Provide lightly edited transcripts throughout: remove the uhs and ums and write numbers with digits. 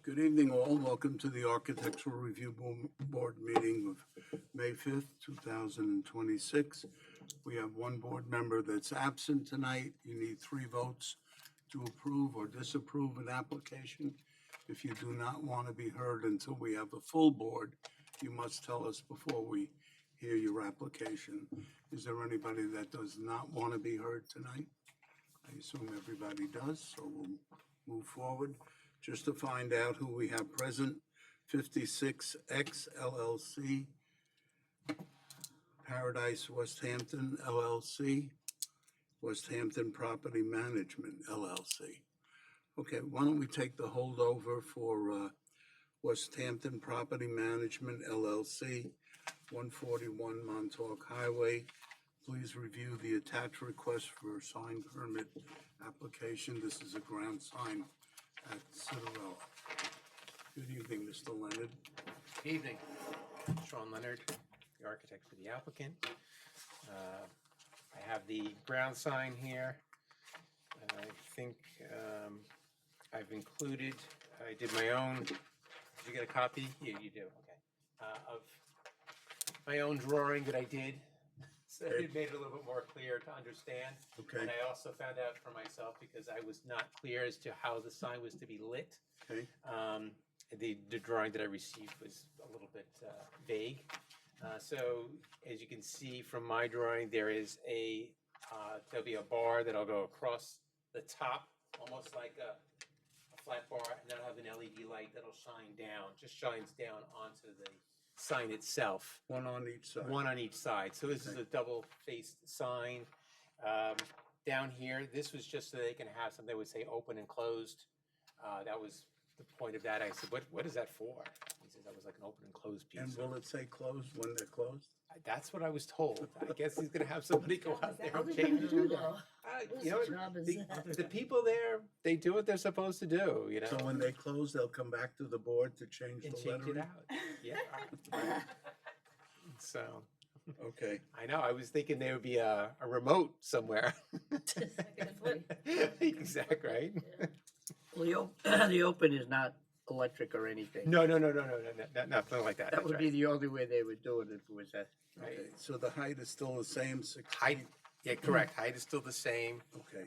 Good evening, all. Welcome to the Architectural Review Board meeting of May 5th, 2026. We have one board member that's absent tonight. You need 3 votes to approve or disapprove an application. If you do not want to be heard until we have a full board, you must tell us before we hear your application. Is there anybody that does not want to be heard tonight? I assume everybody does, so we'll move forward. Just to find out who we have present, 56X LLC, Paradise West Hampton LLC, West Hampton Property Management LLC. Okay, why don't we take the holdover for West Hampton Property Management LLC, 141 Montauk Highway. Please review the attached request for sign permit application. This is a ground sign at Citarella. Good evening, Mr. Leonard. Good evening. Sean Leonard, the architect for the applicant. I have the ground sign here. I think I've included, I did my own, did you get a copy? Yeah, you do, okay. Of my own drawing that I did. So it made it a little bit more clear to understand. Okay. And I also found out for myself because I was not clear as to how the sign was to be lit. Okay. The drawing that I received was a little bit vague. So as you can see from my drawing, there is there'll be a bar that'll go across the top, almost like a flat bar, and that'll have an LED light that'll shine down, just shines down onto the sign itself. One on each side. One on each side. So this is a double-faced sign. Down here, this was just so they can have something that would say open and closed. That was the point of that. I said, what is that for? He says that was like an open and closed piece. And will it say closed when they're closed? That's what I was told. I guess he's going to have somebody go out there and change do it. that? You know, the people there, they do what they're supposed to do, you know. So when they close, they'll come back to the board to change And the change it lettering? out. Yeah. So, Okay. I know, I was thinking there would be a remote somewhere. Exactly, right? Well, the open is not electric or anything. No, nothing like that. That That's would right. be the only way they would do it if it was that. Right. Okay, so the height is still the same, 6 Height, feet? yeah, correct. Height is still the same. Okay,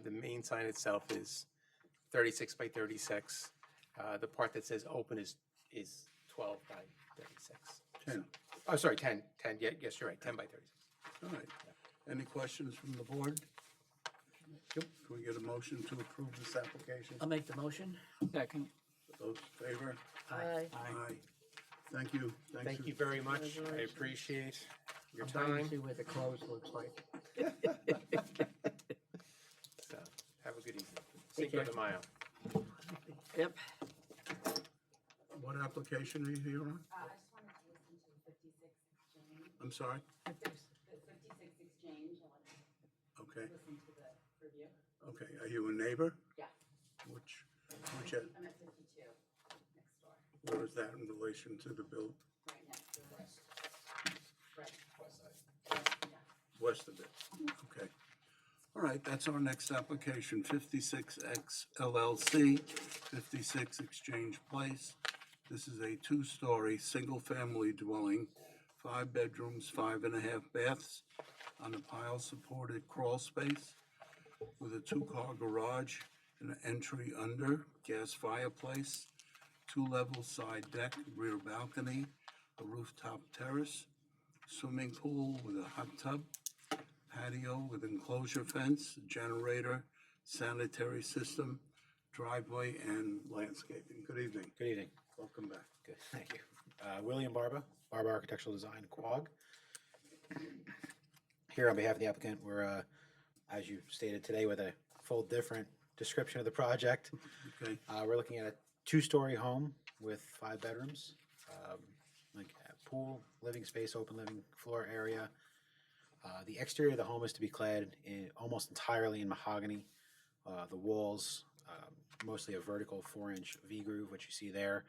The main sign itself is 36 by 36. The part that says open is 12 by 36. 10. Oh, sorry, 10. Yeah, yes, you're right. 10 by 36. All right. Any questions from the board? Can we get a motion to approve this application? I'll make the motion. Second. Those in favor? Aye. Aye. Thank you. Thank you very much. I appreciate your I'm trying to time. see what the close looks like. So, have a good evening. Take Cinco care. de Mayo. Yep. What application are you here on? I just wanted to listen to the 56 exchange. I'm sorry? The 56 exchange, I wanted Okay, to listen to the review. okay. Are you a neighbor? Yeah. Which, I'm at 52, next door, where is that in relation to the bill? right next to the west. Right, yeah. West of it? Okay. All right, that's our next application, 56X LLC, 56 Exchange Place. This is a 2-story, single-family dwelling, 5 bedrooms, 5.5 baths, on a pile-supported crawl space with a 2-car garage and an entry under, gas fireplace, 2-level side deck, rear balcony, a rooftop terrace, swimming pool with a hot tub, patio with enclosure fence, generator, sanitary system, driveway, and landscaping. Good evening. Good evening. Welcome back. Good, thank you. William Barba, Barba Architectural Design, Quogue. Here on behalf of the applicant, we're, as you stated today, with a full different description of the project. Okay, We're looking at a 2-story home with 5 bedrooms, like a pool, living space, open living floor area. The exterior of the home is to be clad almost entirely in mahogany. The walls, mostly a vertical 4-inch V-groove, which you see there.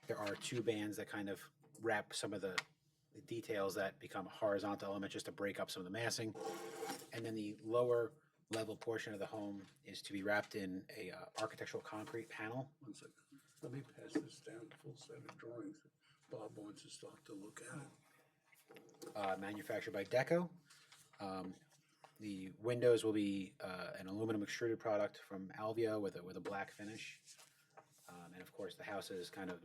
There are 2 bands that kind of wrap some of the details that become a horizontal element just to break up some of the massing. And then the lower level portion of the home is to be wrapped in a architectural concrete panel. one second. Let me pass pass this down, full set of drawings. Bob wants to start to look at it. Manufactured by Deco. The windows will be an aluminum extruded product from Alvia with a black finish. And of course, the house is kind of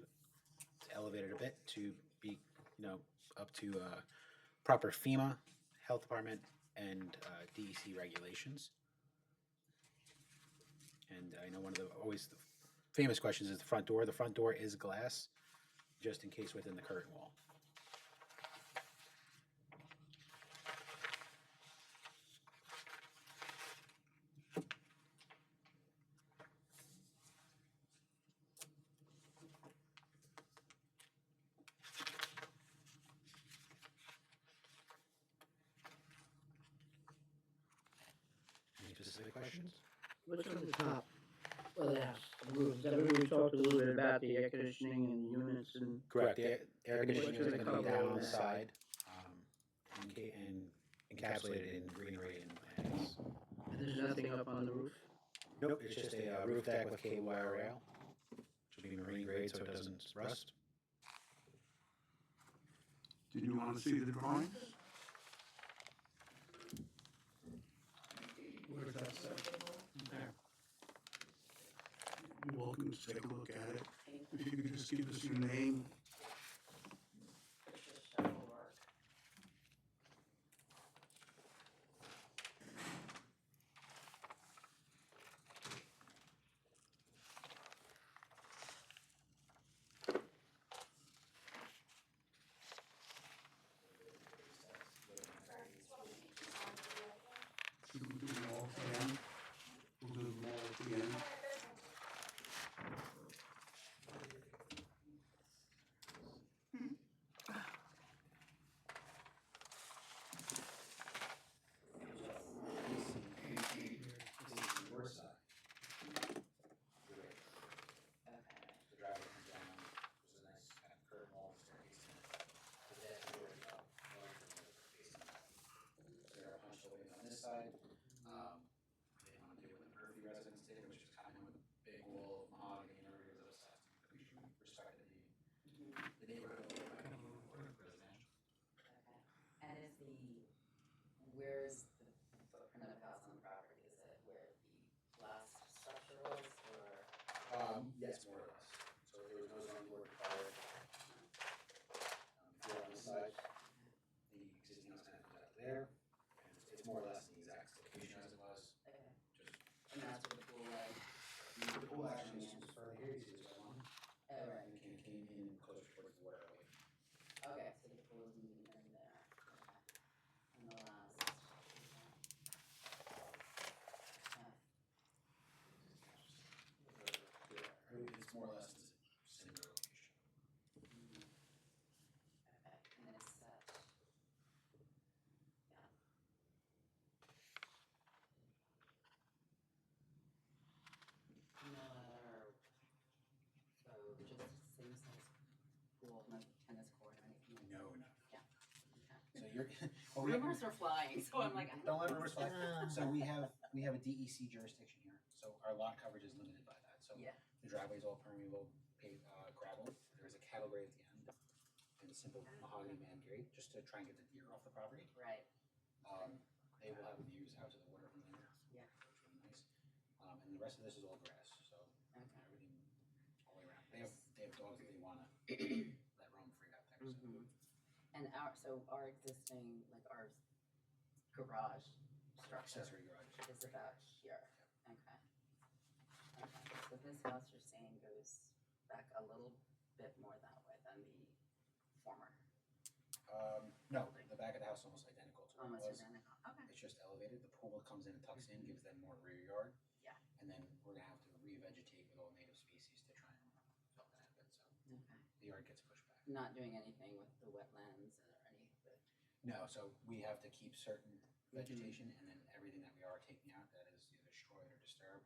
elevated a bit to be, up to proper FEMA, Health Department, and DEC regulations. And I know one of the always the famous questions is the front door. The front door is glass, just in case within the curtain wall. Any specific questions? What's on the top of the house, the roof? We talked a little bit about the air conditioning and units and. Correct. The air conditioning is What's going gonna to be cover down all on the that? side and encapsulated in greenery and plants. And there's nothing up on the roof? Nope, it's just a roof deck with cable wire rail, which will be marine grade so it doesn't rust. Did you want to see the drawings? Where does that say? There. You're welcome to take a look at it. If you could just give us your name. Should we do them all at the end? We'll do them all at the end. The driveway comes down, there's a nice kind of curved wall staircase. The deck door is up, facing that. So there are punched away on this side. They want to do what the Murphy residence did, which is kind of a big wall of mahogany and every other stuff. We respected the neighborhood residential. And where's the footprint of the house on the property? Is it where the last structure was, or? Yes, more or less. So there was no zoning board required. If you're on this side, the existing house kind of comes out there, and it's more or less the exact location as it was. Okay. Just And that's where the pool was? the pool actually is just further here. You see this one, Oh, right. and it came in closer towards the waterway. Okay, so the pool is moving in there. Okay. And the last. It's more or less the similar location. Okay, and it's set. Yeah. No other, so just same size pool, no tennis court or anything? like No, that? no. Yeah. So Okay. you're. Rumors are flying, so I'm like, I Don't let think rumors so. fly. So we have a DEC jurisdiction here, so our lot coverage is limited by that. So Yeah. the driveway is all permeable paved gravel. There's a cattle grade at the end and simple mahogany man grade, just to try and get the deer off the property. Right. They will have views out to the water from there. Yeah. Which is really nice. And the rest of this is all grass, so Okay. everything all the way around. They have dogs that they wanna let roam free out there. So. Mhm. And our existing, like our garage structure Accessory garage. is about here. Okay. Okay, so this house you're saying goes back a little bit more that way than the former, No, the back of the house is almost identical to what it almost was. identical. Okay. It's just elevated. The pool comes in and tucks in, gives them more rear yard. Yeah. And then we're gonna have to revegetate with all native species to try and fill that bit. So Okay. the yard gets pushed back. Not doing anything with the wetlands or any of the. No, so we have to keep certain vegetation, and then everything that we are taking out that is either destroyed or disturbed,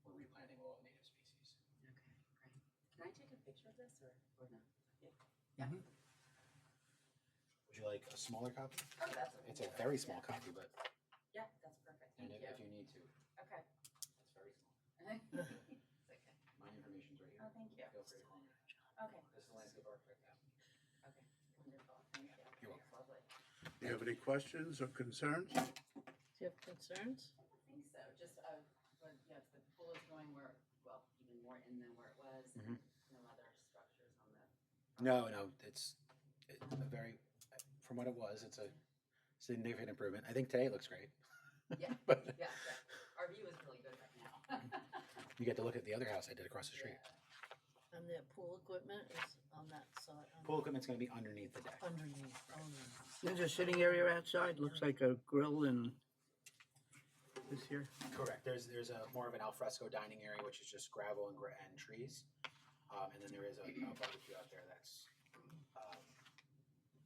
we're replanting all native species. Okay, great. Can I take a picture of this or no? Would you like a smaller copy? Oh, that's okay. It's a very small copy, but Yeah, that's perfect. and Thank if you. you need to, Okay. it's very small. It's okay. My information's right here. Oh, thank you. Feel free to call me. Okay, This is the landscape architect now. okay, wonderful, thank you. You're welcome. Lovely. Do you have any questions or concerns? Do you have concerns? I think so, just, but yes, the pool is going where, well, even more in than where it was, and no other structures on the. No, it's a very, from what it was, it's a significant improvement. I think today it looks great. Yeah, But yeah, yeah, our view is really good right now. you get to look at the other house I did across the street. Yeah. And the pool equipment is on that side, Pool equipment's gonna be underneath the deck. underneath, only. There's a sitting area outside, looks like a grill and this here. Correct. There's a more of an alfresco dining area, which is just gravel and trees. And then there is a barbecue out there that's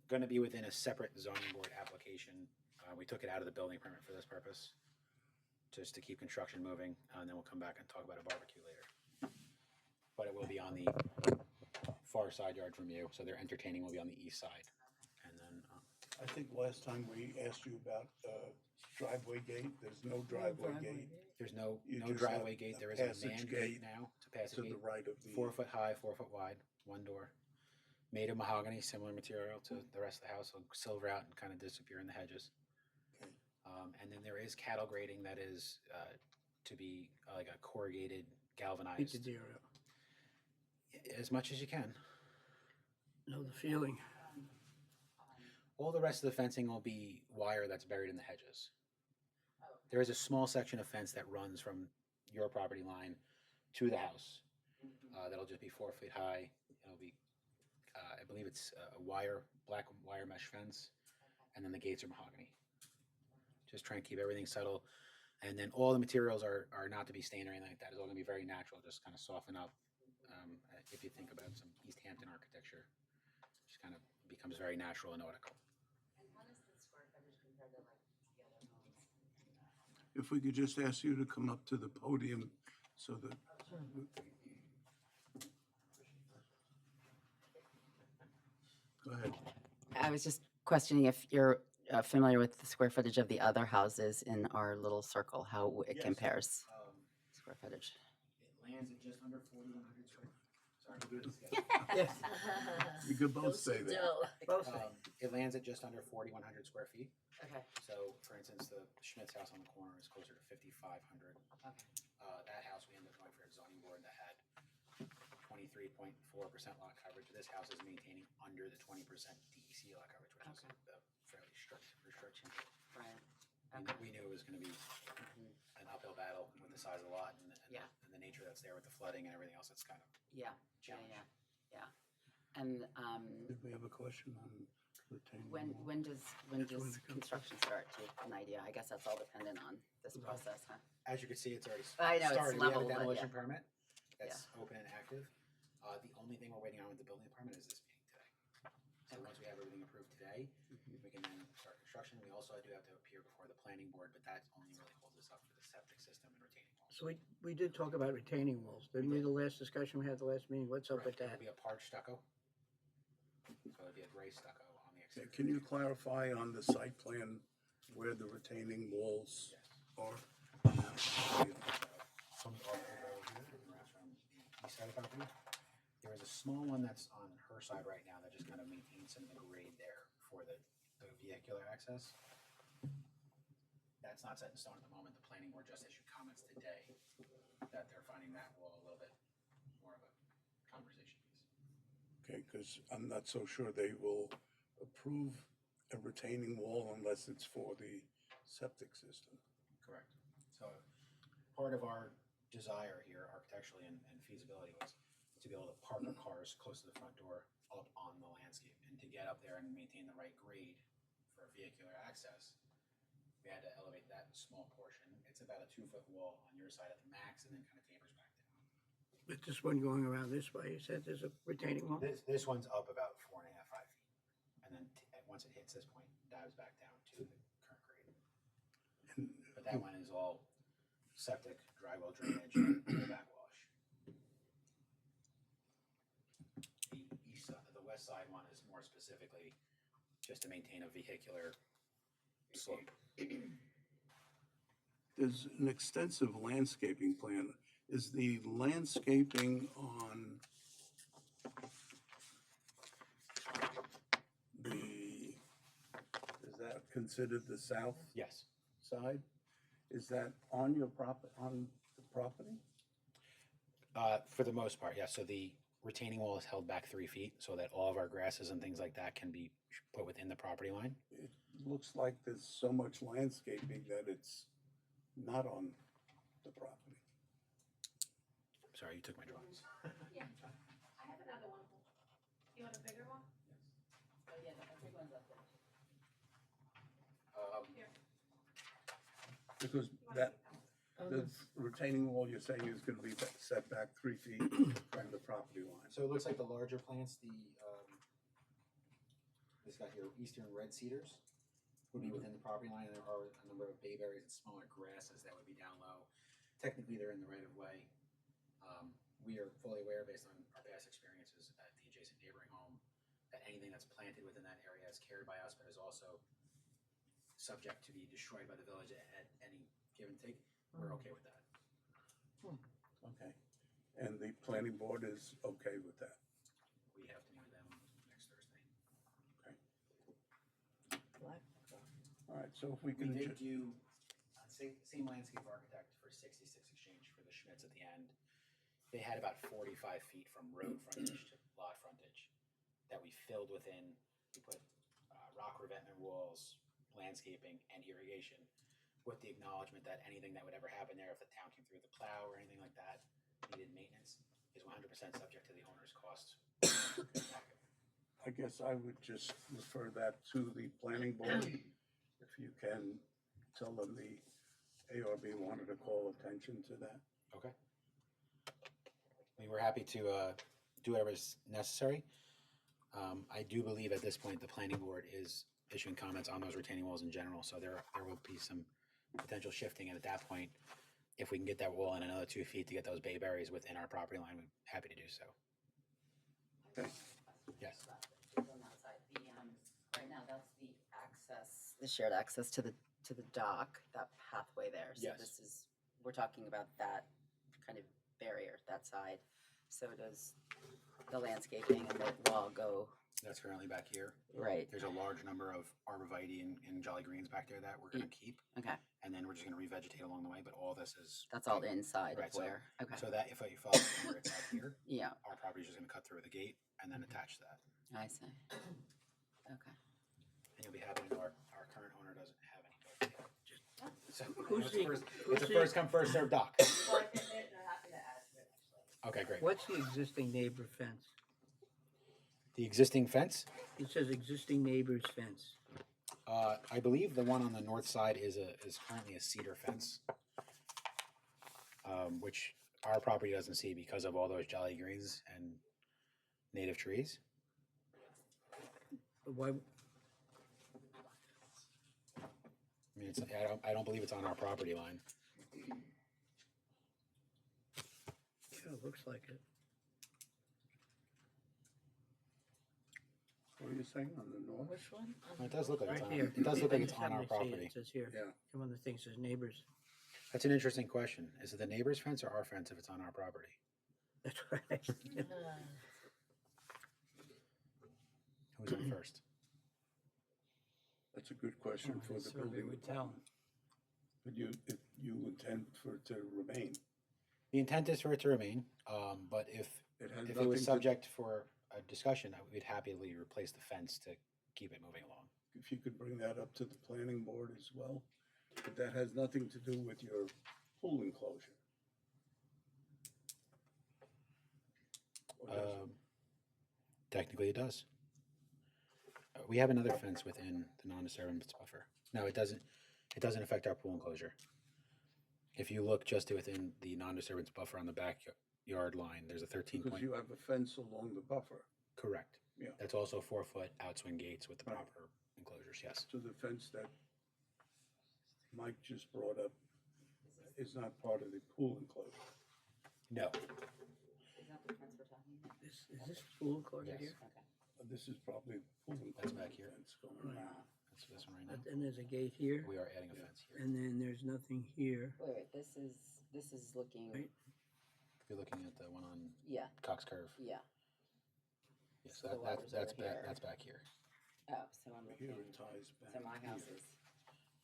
going to be within a separate zoning board application. We took it out of the building permit for this purpose, just to keep construction moving, and then we'll come back and talk about a barbecue later. But it will be on the far side yard from you, so their entertaining will be on the east side. And then I think last time we asked you about driveway gate. There's no driveway gate there's no You no just driveway have gate. a There is a passage man gate gate now. It's a passage to gate. the right of the. 4 foot high, 4 foot wide, one door. Made of mahogany, similar material to the rest of the house. It'll silver out and kind of disappear in the hedges. Okay. And then there is cattle grading that is to be like a corrugated, Beat the galvanized, deer out. as much as you can. Know the feeling. All the rest of the fencing will be wire that's buried in the hedges. Oh. There is a small section of fence that runs from your property line to the house. That'll just be 4 feet high. It'll be, I believe it's a black wire mesh fence, and then the gates are mahogany. Just try and keep everything subtle. And then all the materials are not to be stained or anything like that. It's all gonna be very natural, just kind of soften up. If you think about some East Hampton architecture, just kind of becomes very natural and nautical. And how does the square footage compare to like the other homes? If we could just ask you to come up to the podium so that. Go ahead. I was just questioning if you're familiar with the square footage of the other houses in our little circle, how it Yes. compares square footage. It lands at just under 4,100 square. Sorry. Yes, You could both say that. both. It lands at just under 4,100 square feet. Okay, So, for instance, the Schmidt's house on the corner is closer to 5,500. okay, That house, we ended up going for a zoning board that had 23.4% lot coverage. This house is maintaining under the 20% DEC lot coverage, which is Okay. a fairly strict restriction. right, And okay. we knew it was going to be an uphill battle with the size of the lot and Yeah. and the nature that's there with the flooding and everything else. That's kind of Yeah, yeah, challenge. yeah. And Did we have a question on retaining when wall? when does when it comes. construction start? Do you have an idea? I guess that's all dependent on this process, huh? As you can see, it's already I know, it's started. level, We but have a demolition yeah. permit that's open and active. The only thing we're waiting on with the building department is this meeting today. So Okay. once we have everything approved today, we can then start construction. We also do have to appear before the planning board, but that only really holds us up for the septic system and retaining walls. So we did talk about retaining walls, didn't we, the last discussion we had the last meeting? What's up with It'll that? be a parched stucco. So it'll be a gray stucco on the Okay, exterior. can you clarify on the site plan where the retaining walls are? From the over here, and the rest from the east side of the property. There is a small one that's on her side right now that just kind of maintains some of the grade there for the vehicular access. That's not set in stone at the moment. The planning board just issued comments today that they're finding that wall a little bit more of a conversation piece. Okay, because I'm not so sure they will approve a retaining wall unless it's for the septic system. Correct. So part of our desire here architecturally and feasibility was to be able to park our cars close to the front door up on the landscape and to get up there and maintain the right grade for vehicular access. We had to elevate that small portion. It's about a 2-foot wall on your side at the max and then kind of tapers back down. But this one going around this way, you said there's a retaining wall? This one's up about 4.5, 5 feet. And then once it hits this point, dives back down to the current grade. And But that one is all septic, dry well drainage, and backwash. The west side one is more specifically just to maintain a vehicular slope. there's an extensive landscaping plan. Is the landscaping on considered the south Yes. side. Is that on your on the property? For the most part, yes. So the retaining wall is held back 3 feet so that all of our grasses and things like that can be put within the property line. It looks like there's so much landscaping that it's not on the property. Sorry, you took my drawings. Yeah, I have another one. You want a bigger one? Oh, yeah, the big one's up there. Because the retaining wall you're saying is gonna be set back 3 feet from the property line. So it looks like the larger plants, this got here, eastern red cedars, would be within the property line, and there are a number of bayberries and smaller grasses that would be down low. Technically, they're in the right of way. We are fully aware, based on our past experiences at the adjacent neighboring home, that anything that's planted within that area is cared by us, but is also subject to be destroyed by the village at any give and take. We're okay with that. Okay. And the planning board is okay with that? We have to meet with them next Thursday. Okay. All right, so if we We can. did do, same landscape architect for 66 Exchange for the Schmitz at the end. They had about 45 feet from road frontage to lot frontage that we filled within. We put rock revetment walls, landscaping, and irrigation, with the acknowledgement that anything that would ever happen there, if the town came through with a plow or anything like that, needed maintenance, is 100% subject to the owner's costs. I guess I would just refer that to the planning board. If you can tell them the ARB wanted to call attention to that. Okay. I mean, we're happy to do whatever is necessary. I do believe at this point the planning board is issuing comments on those retaining walls in general, so there will be some potential shifting, and at that point, if we can get that wall in another 2 feet to get those bayberries within our property line, we're happy to do so. Okay. Yes. On that side, right now, that's the access, the shared access to the dock, that pathway there. So Yes. this is, we're talking about that kind of barrier, that side. So does the landscaping and the wall go That's currently back here. right? There's a large number of arborvitae and jolly greens back there that we're going to keep, Okay, and then we're just going to revegetate along the way, but all this is. that's all inside Right, of where, okay, So that if you follow where it's out here, yeah, our property is just going to cut through the gate and then attach to that. I see. Okay. And you'll be happy to know our current owner doesn't have any dogs yet. So Who's it's the- first- who's it's a the- first come, first served dock. Well, they're happy to add to it, actually. Okay, great. What's the existing neighbor fence? The existing fence, It says existing neighbor's fence. I believe the one on the north side is currently a cedar fence, which our property doesn't see because of all those jolly greens and native trees. But why, I mean, I don't believe it's on our property line. yeah, it looks like it. What are you saying on the north? Which one? It does look like it's Right on, here. it does look I like it's just on our happened to see it. property. It says here, Yeah. one of the things says neighbors. That's an interesting question. Is it the neighbor's fence or our fence if it's on our property? That's right. Who's on first? That's a good question Oh, for the the survey building would tell. department. But if you intend for it to remain, The intent is for it to remain, but if it has it nothing was to, subject for a discussion, we'd happily replace the fence to keep it moving along. if you could bring that up to the planning board as well. But that has nothing to do with your pool enclosure. Or does it? Technically, it does. We have another fence within the non-disturbance buffer. No, it doesn't. It doesn't affect our pool enclosure. If you look just within the non-disturbance buffer on the backyard line, there's a 13 Because point. you have a fence along the buffer. Correct. Yeah. That's also 4-foot outswing gates with the Right. proper enclosures. Yes. So the fence that Mike just brought up is not part of the pool enclosure. No. Is that the fence we're talking about? Is this pool enclosure Yes. here? Okay. This is probably a pool That's enclosure back here. fence going around. That's this one right now. And there's a gate here, We are adding a fence here. and then there's nothing here. Wait, this is looking, Right. If you're looking at the one on yeah, Cox Curve. yeah, Yes, So the water's that's over back. here. That's back here. Oh, so I'm Here looking, it ties back. so my house here. is,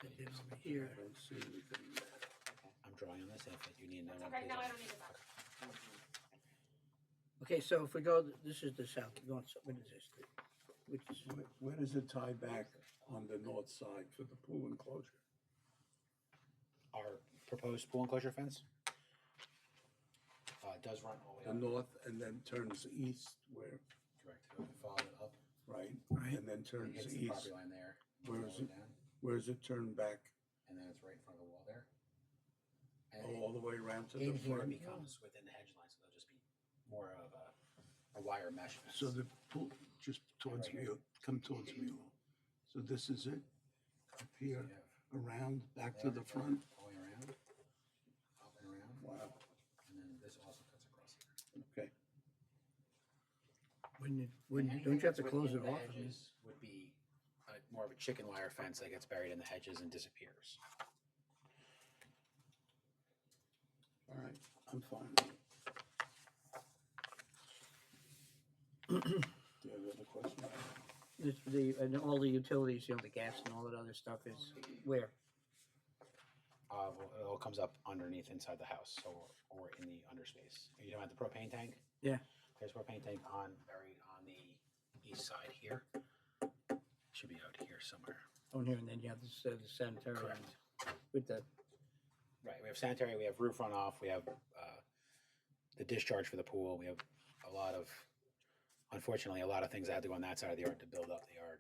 And then over here, I don't see anything there. okay. I'm drawing on this, and if you need another one, Okay, please no, I let don't me need it back. okay, so if we go, this is the south, we're going, what is this? Which is, Where does it tie back on the north side for the pool enclosure? Our proposed pool enclosure fence does run all the The way up. north and then turns east where, Correct. If you follow it up, right? Right. And then it turns hits the east. property line there. Where all is the way it? down, Where's it turned back? and then it's right in front of the wall there. And Oh, all the way around to the in here it front? becomes within the hedge line, so there'll just be more of a wire mesh fence. So the pool, just towards right me, come towards me a little. So this is it? Up here, You have around, back to there, the front? all the way around, up and around, Wow, and then this also cuts across here. okay. don't you have to close it Anything off? that's within the hedges would be more of a chicken wire fence that gets buried in the hedges and disappears. All right, I'm fine. Do you have other questions? It's and all the utilities, you know, the gas and all that other stuff is where? Well, it all comes up underneath inside the house, so or in the underspace. You don't have the propane tank? Yeah. There's a propane tank buried on the east side here. Should be out here somewhere. On here, and then you have the sanitary Correct. with the, Right, we have sanitary, we have roof runoff, we have the discharge for the pool, we have a lot of, unfortunately, a lot of things that have to go on that side of the yard to build up the yard.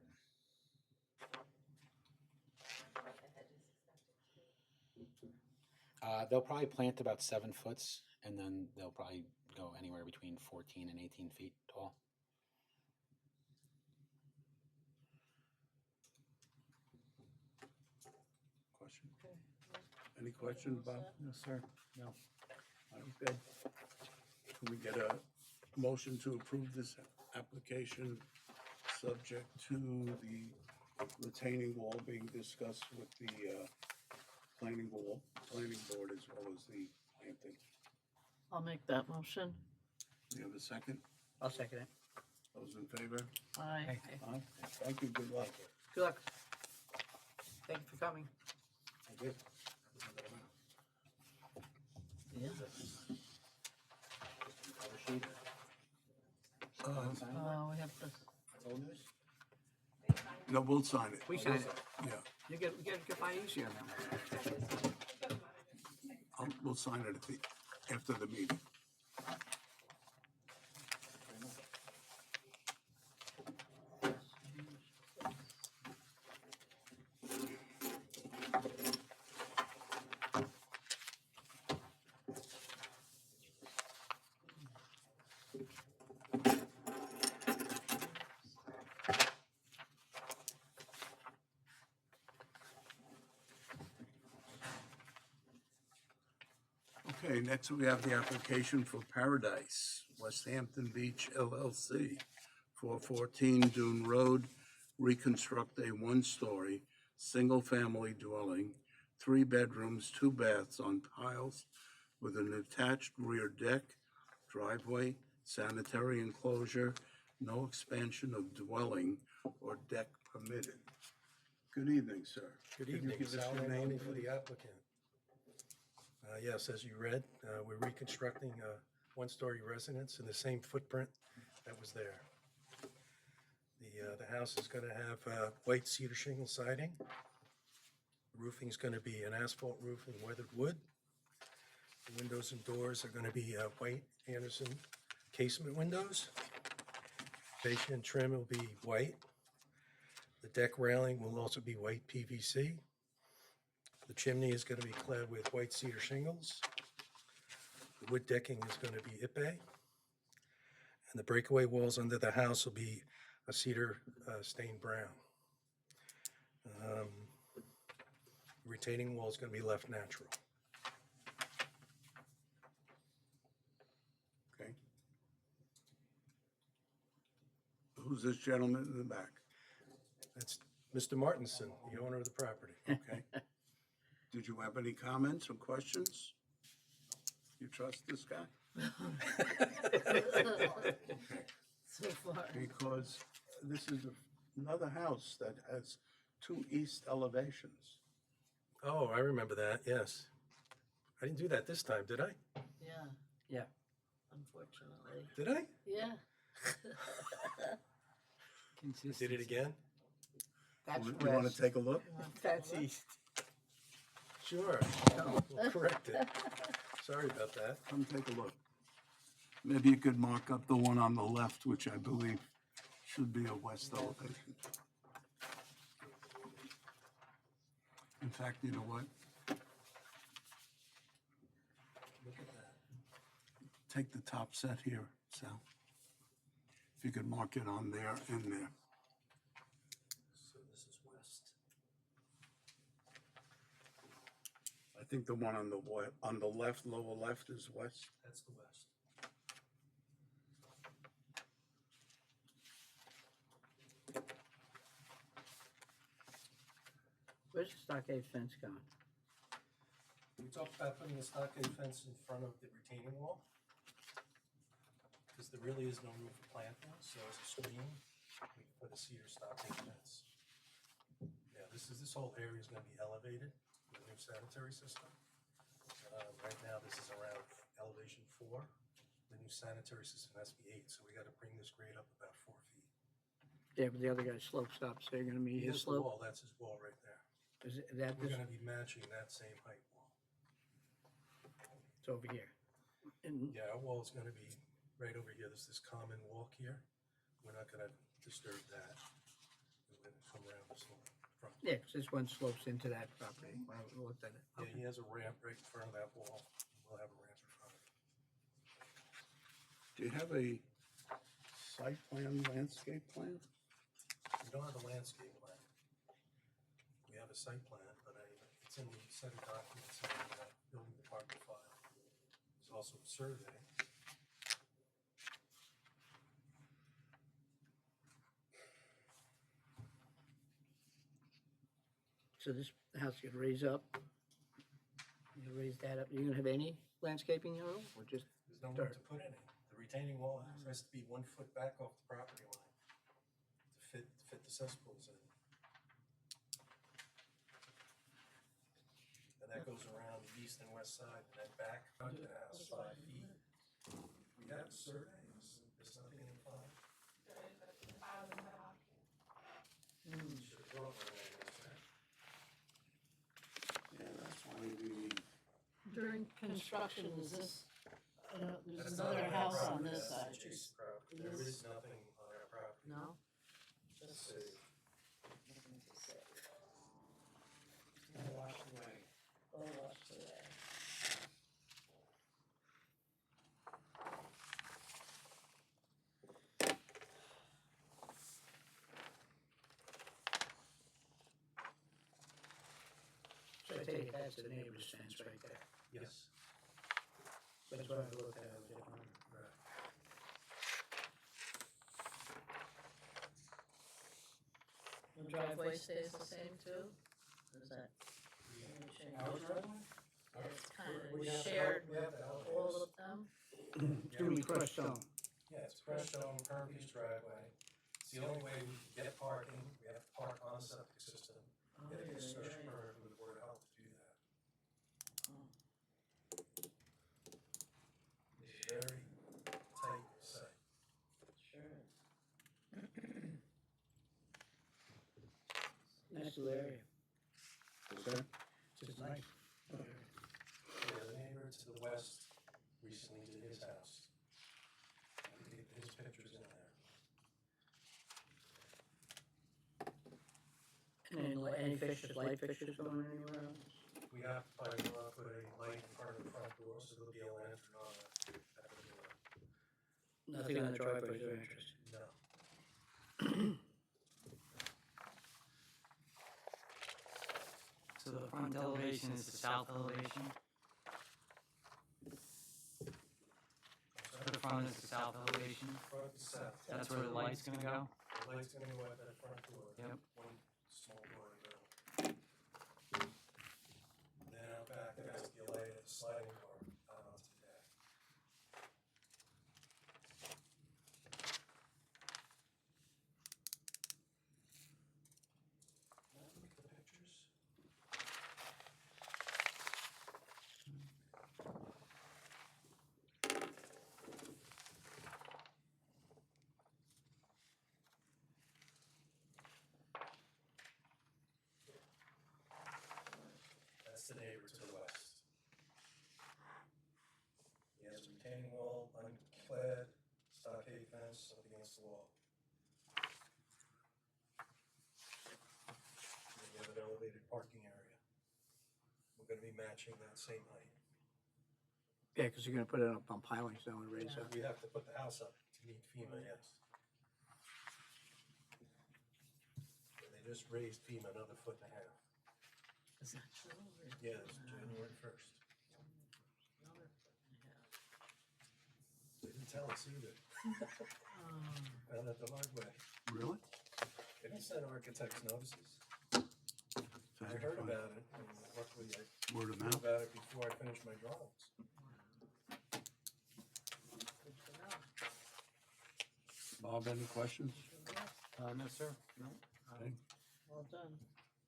They'll probably plant about 7 foot, and then they'll probably go anywhere between 14 and 18 feet tall. Question? Any questions, Bob? no, sir, no. I'm good. Can we get a motion to approve this application, subject to the retaining wall being discussed with the planning board as well as the planting? I'll make that motion. Do you have a second? I'll second it. Those in favor? Aye. Aye. Thank you, good luck. Good luck. Thank you for coming. Thank you. Yeah. Cover sheet. We have to, That's old news? No, we'll sign it. We sign it. Yeah, You get by easier now. we'll sign it after the meeting. Okay, next we have the application for Paradise, West Hampton Beach LLC, 414 Dune Road, reconstruct a one-story, single-family dwelling, 3 bedrooms, 2 baths on piles with an attached rear deck, driveway, sanitary enclosure, no expansion of dwelling or deck permitted. Good evening, sir. Good Could you evening, give us Sal your Ramone name, for please? the applicant. Yes, as you read, we're reconstructing a one-story residence in the same footprint that was there. The house is gonna have white cedar shingle siding. The roofing's gonna be an asphalt roof and weathered wood. The windows and doors are gonna be white Anderson casement windows. Fascia and trim will be white. The deck railing will also be white PVC. The chimney is going to be clad with white cedar shingles. The wood decking is going to be ipe. And the breakaway walls under the house will be a cedar stained brown. The retaining wall is going to be left natural. Okay. Who's this gentleman in the back? That's Mr. Martinson, the owner of the property. Okay. Did you have any comments or questions? You trust this guy? so far. Because this is another house that has two east elevations. Oh, I remember that, yes. I didn't do that this time, did I? Yeah. Yeah. Unfortunately. Did I? Yeah. I did it again? That's You want west. to take a look? That's east. Sure. We'll correct it. Sorry about that. Come take a look. Maybe you could mark up the one on the left, which I believe should be a west elevation. In fact, you know what? Look at that. Take the top set here, Sal. If you could mark it on there and there. So this is west. I think the one on the left, lower left is west. That's the west. Where's the stockade fence going? We talked about putting a stockade fence in front of the retaining wall. Because there really is no room for plantings, so as a screen, we can put a cedar stockade fence. Yeah, this whole area is gonna be elevated with a new sanitary system. Right now, this is around elevation 4. The new sanitary system has to be 8, so we gotta bring this grade up about 4 feet. Yeah, but the other guy slopes up, so you're gonna meet his Here's the slope. wall, that's his wall right there. Is it, that We're this, gonna be matching that same height wall. it's over here. And Yeah, our wall is gonna be right over here. There's this common walk here. We're not gonna disturb that. We're gonna come around this whole front. yeah, 'cause this one slopes into that property. When I looked at it. Yeah, he has a ramp right in front of that wall. We'll have a ramp in front of it. Do you have a site plan, landscape plan? We don't have a landscape plan. We have a site plan, but it's in the set of documents in the building department file. There's also a survey. So this house could raise up. You raise that up. You gonna have any landscaping at all, or just? There's no room Dirt. to put any. The retaining wall has to be 1 foot back off the property line to fit the cesspools in. And that goes around the east and west side and then back onto the house 5 feet. We have a survey, there's nothing in the file. Should draw one of those, right? Yeah, that's why we need. During construction, is this, there's That's not another on our house on property, this that's side. adjacent property. There is nothing on our property. No? Let's Just see. nothing to say. All washed away. All washed away. So I take it that's the neighbor's fence right there. Yes. That's what I looked at. I was just wondering. Right. The driveway stays the same too? Or is that? change? Our driveway? It's kind We of have the shared we have with the all elevators. of them? It's gonna be crushed stone. Yeah, it's crushed stone, impervious driveway. It's the only way we can get parking. We have to park on the septic system. Oh, We have to get a yeah, special right. permit from the Board of Health to do that. Oh. It's very tight site. Sure. Nice little area. Okay. Just nice. Yeah, the neighbor to the west recently did his house. His picture's in there. And any fixtures, light fixtures going anywhere else? We have to probably want to put a light in front of the front door, so there'll be a lantern on at the door. Nothing on the driveways of interest. No. So the front elevation is the south elevation? The front is the south elevation? Front is south. That's where the light's gonna go? The light's gonna go out that front door. Yep. One small door in the middle. Then out back, there has to be a light at the sliding door out onto the deck. against the wall. And you have an elevated parking area. We're gonna be matching that same height. Yeah, because you're gonna put it up on pilings, so and raise up. We have to put the house up to meet FEMA, yes. And they just raised FEMA another 1.5 feet. Is that true? Or- Yeah, it's January 1st. Another foot and a half. They didn't tell us either. Oh, Found out the hard way. Really? They don't send architects notices. So I heard about it, and luckily I Word of knew mouth. about it before I finished my drawings. good to know. Bob, any questions? No, sir, no. Okay. Well done.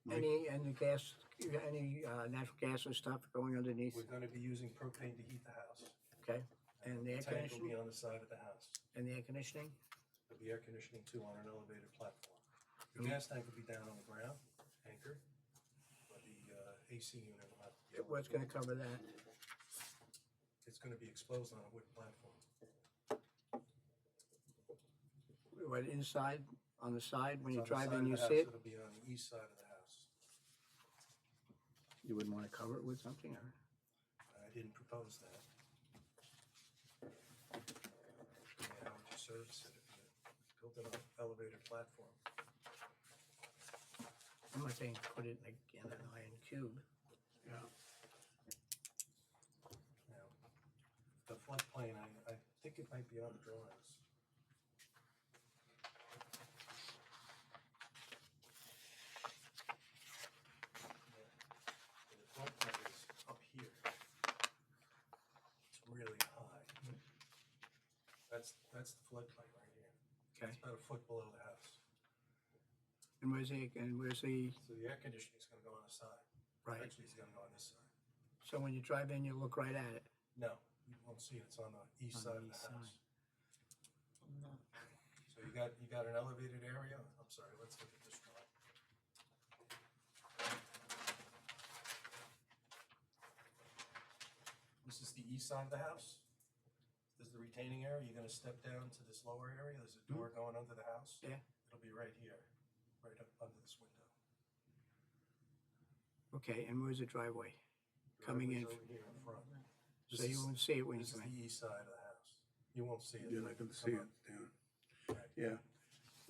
Mike? Any gas, you got any natural gas and stuff going underneath? We're gonna be using propane to heat the house. Okay, and the air tank will be conditioning? on the side of the house. And the air conditioning? There'll be air conditioning too on an elevated platform. The Mm. gas tank will be down on the ground, anchored, but the AC unit will have to be. on the What's gonna floor. cover that? It's gonna be exposed on a wood platform. What, inside, on the side, when It's you on the drive side in, of you the house, see it? It'll be on the east side of the house. You wouldn't wanna cover it with something, or? I didn't propose that. Yeah, how would you service it if you built it on an elevated platform? I'm not saying put it like in an iron cube. Yeah. Now, the floodplain, I think it might be on the drawings. The floodplain is up here. It's really high. That's the floodplain right here. Okay, It's about a foot below the house. and where's the, So the air conditioning's gonna go on the side. right, Actually, it's gonna go on this side. so when you drive in, you look right at it. No, you won't see it. It's on the east On side the of the east house. No. So you got an elevated area. I'm sorry, let's look at this drawing. This is the east side of the house. This is the retaining area. You're gonna step down to this lower area. There's a door going under the house. Yeah. It'll be right here, right up under this window. Okay, and where's the driveway? Coming in. Driveway's over here in front. So you won't see it when you This is come the in. east side of the house. You won't see it. You're not gonna Come see it, up. yeah. Yeah.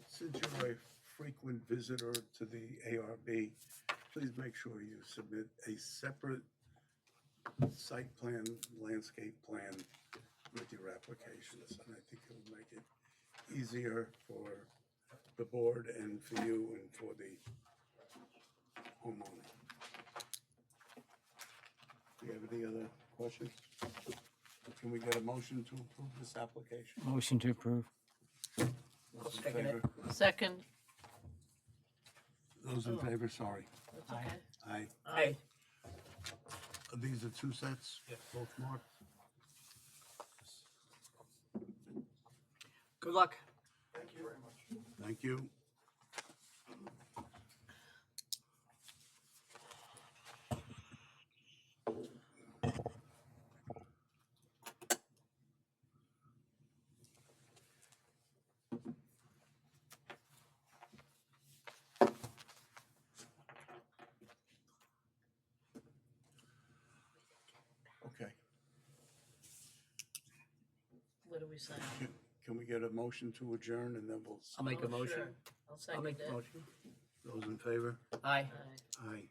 Since you're a frequent visitor to the ARB, please make sure you submit a separate site plan, landscape plan with your applications. And I think it'll make it easier for the board and for you and for the homeowner. Do you have any other questions? Can we get a motion to approve this application? Motion to approve. Those in second it. favor? Second, Those in favor, sorry. that's okay. Aye. Hey, These are two sets? Yeah. Both marked? good luck. Thank you very much. Thank you. Okay, What do we say? can we get a motion to adjourn and then we'll, I'll make a Oh, motion. sure. I'll I'll second make the it. motion. those in favor? Aye. Aye. Aye.